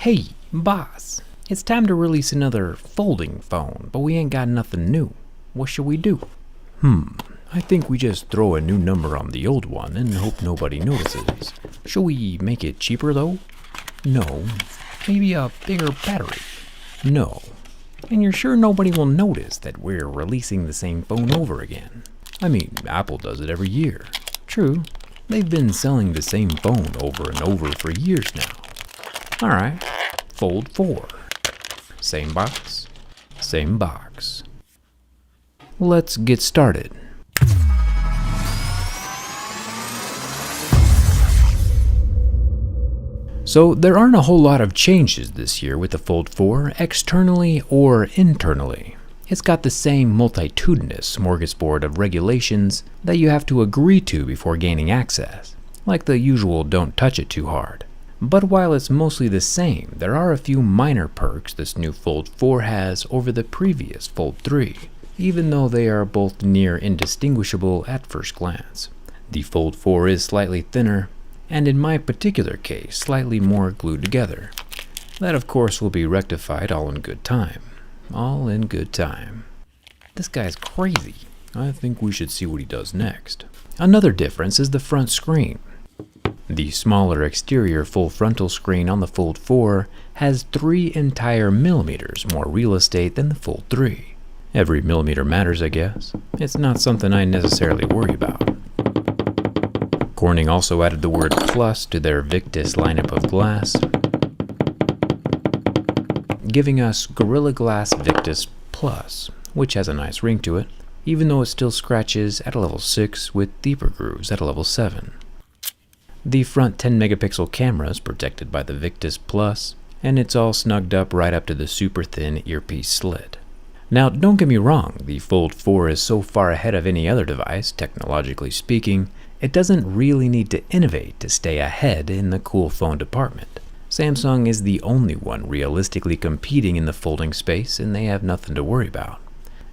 Hey, boss, it's time to release another folding phone, but we ain't got nothing new. What should we do? I think we just throw a new number on the old one and hope nobody notices. Should we make it cheaper though? No. Maybe a bigger battery? No. And you're sure nobody will notice that we're releasing the same phone over again? I mean, Apple does it every year. True. They've been selling the same phone over and over for years now. Alright, Fold 4. Same box, same box. Let's get started. So there aren't a whole lot of changes this year with the Fold 4, externally or internally. It's got the same multitudinous smorgasbord of regulations that you have to agree to before gaining access, like the usual don't touch it too hard. But while it's mostly the same, there are a few minor perks this new Fold 4 has over the previous Fold 3, even though they are both near indistinguishable at first glance. The Fold 4 is slightly thinner, and in my particular case, slightly more glued together. That of course will be rectified all in good time. All in good time. This guy's crazy. I think we should see what he does next. Another difference is the front screen. The smaller exterior full frontal screen on the Fold 4 has 3 entire millimeters more real estate than the Fold 3. Every millimeter matters, I guess. It's not something I necessarily worry about. Corning also added the word plus to their Victus lineup of glass, giving us Gorilla Glass Victus Plus, which has a nice ring to it, even though it still scratches at a level 6 with deeper grooves at a level 7. The front 10 megapixel camera is protected by the Victus Plus, and it's all snugged up right up to the super thin earpiece slit. Now, don't get me wrong, the Fold 4 is so far ahead of any other device, technologically speaking, it doesn't really need to innovate to stay ahead in the cool phone department. Samsung is the only one realistically competing in the folding space, and they have nothing to worry about.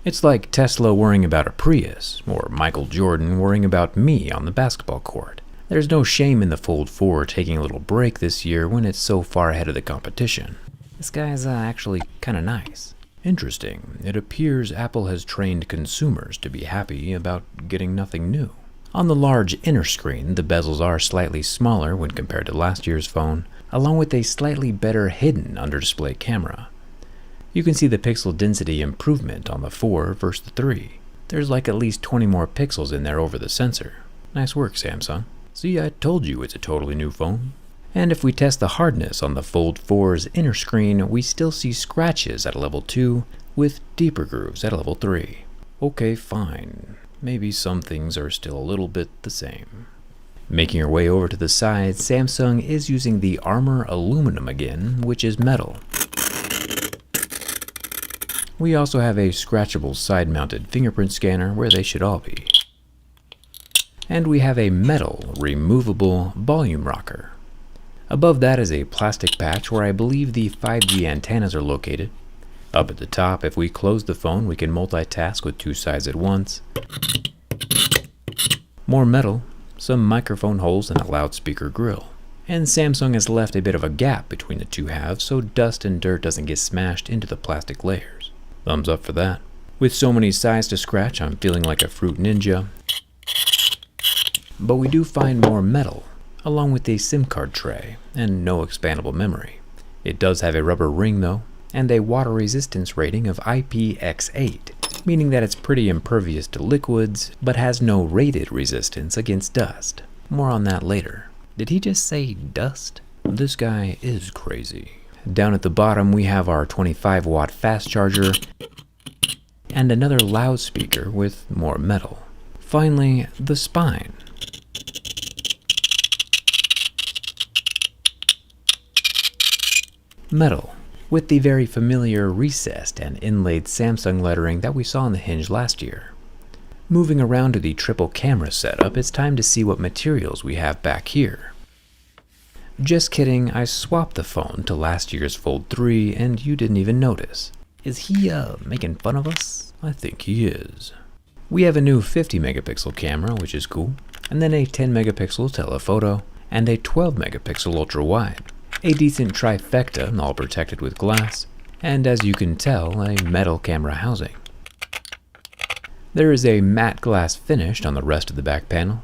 It's like Tesla worrying about a Prius, or Michael Jordan worrying about me on the basketball court. There's no shame in the Fold 4 taking a little break this year when it's so far ahead of the competition. This guy's actually kinda nice. Interesting, it appears Apple has trained consumers to be happy about getting nothing new. On the large inner screen, the bezels are slightly smaller when compared to last year's phone, along with a slightly better hidden under-display camera. You can see the pixel density improvement on the 4 versus the 3. There's like at least 20 more pixels in there over the sensor. Nice work, Samsung. See, I told you it's a totally new phone. And if we test the hardness on the Fold 4's inner screen, we still see scratches at a level 2 with deeper grooves at a level 3. Okay, fine. Maybe some things are still a little bit the same. Making our way over to the side, Samsung is using the Armor aluminum again, which is metal. We also have a scratchable side-mounted fingerprint scanner where they should all be. And we have a metal, removable volume rocker. Above that is a plastic patch where I believe the 5G antennas are located. Up at the top, if we close the phone, we can multitask with 2 sides at once. More metal, some microphone holes, and a loudspeaker grill. And Samsung has left a bit of a gap between the two halves so dust and dirt doesn't get smashed into the plastic layers. Thumbs up for that. With so many sides to scratch, I'm feeling like a fruit ninja. But we do find more metal, along with a SIM card tray, and no expandable memory. It does have a rubber ring though, and a water resistance rating of IPX8, meaning that it's pretty impervious to liquids, but has no rated resistance against dust. More on that later. Did he just say dust? This guy is crazy. Down at the bottom we have our 25-watt fast charger, and another loudspeaker with more metal. Finally, the spine. Metal, with the very familiar recessed and inlaid Samsung lettering that we saw on the hinge last year. Moving around to the triple camera setup, it's time to see what materials we have back here. Just kidding, I swapped the phone to last year's Fold 3 and you didn't even notice. Is he making fun of us? I think he is. We have a new 50 megapixel camera, which is cool, and then a 10 megapixel telephoto, and a 12 megapixel ultra wide. A decent trifecta, all protected with glass, and as you can tell, a metal camera housing. There is a matte glass finish on the rest of the back panel.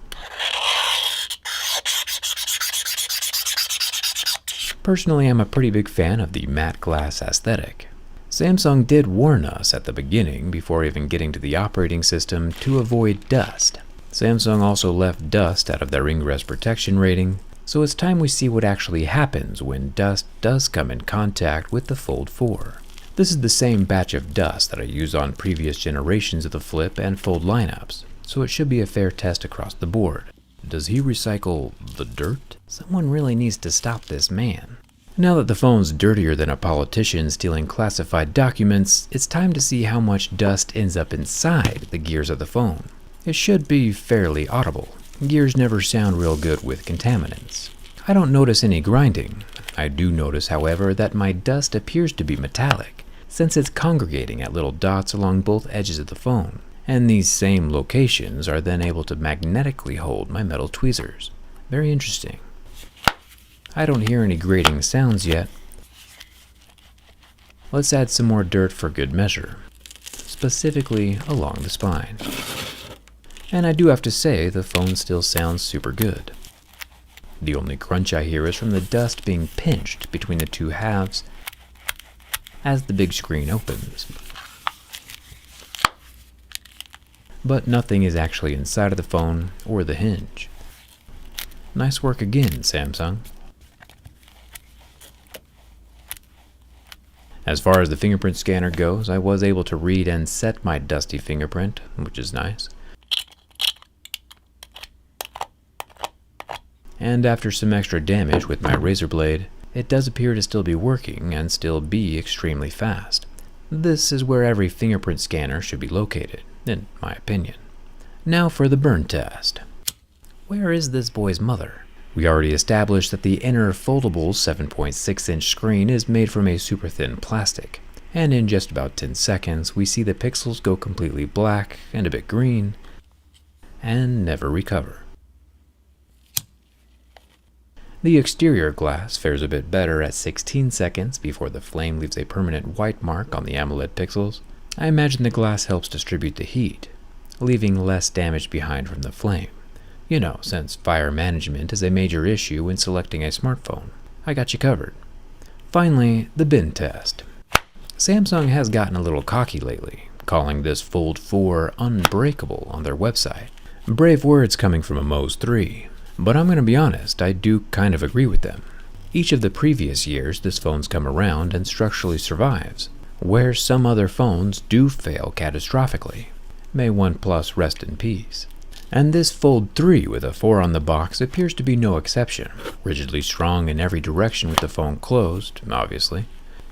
Personally, I'm a pretty big fan of the matte glass aesthetic. Samsung did warn us at the beginning, before even getting to the operating system, to avoid dust. Samsung also left dust out of their ingress protection rating, so it's time we see what actually happens when dust does come in contact with the Fold 4. This is the same batch of dust that I used on previous generations of the Flip and Fold lineups, so it should be a fair test across the board. Does he recycle the dirt? Someone really needs to stop this man. Now that the phone's dirtier than a politician stealing classified documents, it's time to see how much dust ends up inside the gears of the phone. It should be fairly audible. Gears never sound real good with contaminants. I don't notice any grinding. I do notice, however, that my dust appears to be metallic, since it's congregating at little dots along both edges of the phone, and these same locations are then able to magnetically hold my metal tweezers. Very interesting. I don't hear any grating sounds yet. Let's add some more dirt for good measure, specifically along the spine. And I do have to say, the phone still sounds super good. The only crunch I hear is from the dust being pinched between the two halves as the big screen opens. But nothing is actually inside of the phone or the hinge. Nice work again, Samsung. As far as the fingerprint scanner goes, I was able to read and set my dusty fingerprint, which is nice. And after some extra damage with my razor blade, it does appear to still be working and still be extremely fast. This is where every fingerprint scanner should be located, in my opinion. Now for the burn test. Where is this boy's mother? We already established that the inner foldable 7.6-inch screen is made from a super thin plastic, and in just about 10 seconds we see the pixels go completely black and a bit green, and never recover. The exterior glass fares a bit better at 16 seconds before the flame leaves a permanent white mark on the AMOLED pixels. I imagine the glass helps distribute the heat, leaving less damage behind from the flame. You know, since fire management is a major issue when selecting a smartphone. I got you covered. Finally, the bin test. Samsung has gotten a little cocky lately, calling this Fold 4 unbreakable on their website. Brave words coming from a Moz 3, but I'm going to be honest, I do kind of agree with them. Each of the previous years this phone's come around and structurally survives, where some other phones do fail catastrophically. May OnePlus rest in peace. And this Fold 3 with a 4 on the box appears to be no exception, rigidly strong in every direction with the phone closed, obviously.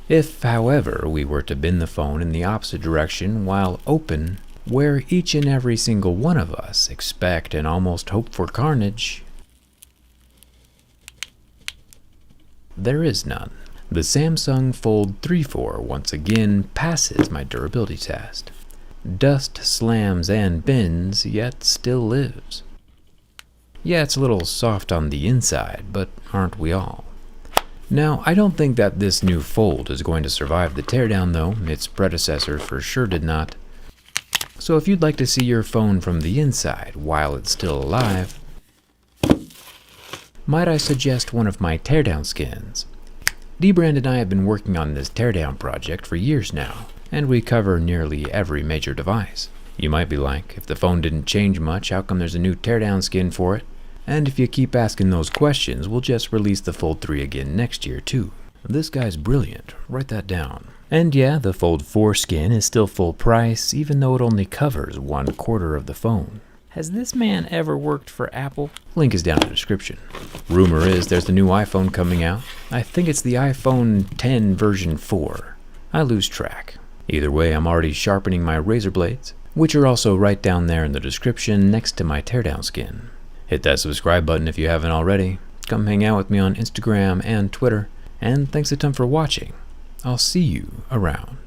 If, however, we were to bend the phone in the opposite direction while open, where each and every single one of us expect and almost hope for carnage, there is none. The Samsung Fold 3.4 once again passes my durability test. Dust slams and bends, yet still lives. Yeah, it's a little soft on the inside, but aren't we all? Now, I don't think that this new Fold is going to survive the teardown though, its predecessor for sure did not. So if you'd like to see your phone from the inside while it's still alive, might I suggest one of my teardown skins? D-Brand and I have been working on this teardown project for years now, and we cover nearly every major device. You might be like, if the phone didn't change much, how come there's a new teardown skin for it? And if you keep asking those questions, we'll just release the Fold 3 again next year too. This guy's brilliant, write that down. And yeah, the Fold 4 skin is still full price, even though it only covers 1/4 of the phone. Has this man ever worked for Apple? Link is down in the description. Rumor is there's the new iPhone coming out. I think it's the iPhone 10 version 4. I lose track. Either way, I'm already sharpening my razor blades, which are also right down there in the description next to my teardown skin. Hit that subscribe button if you haven't already. Come hang out with me on Instagram and Twitter. And thanks a ton for watching. I'll see you around.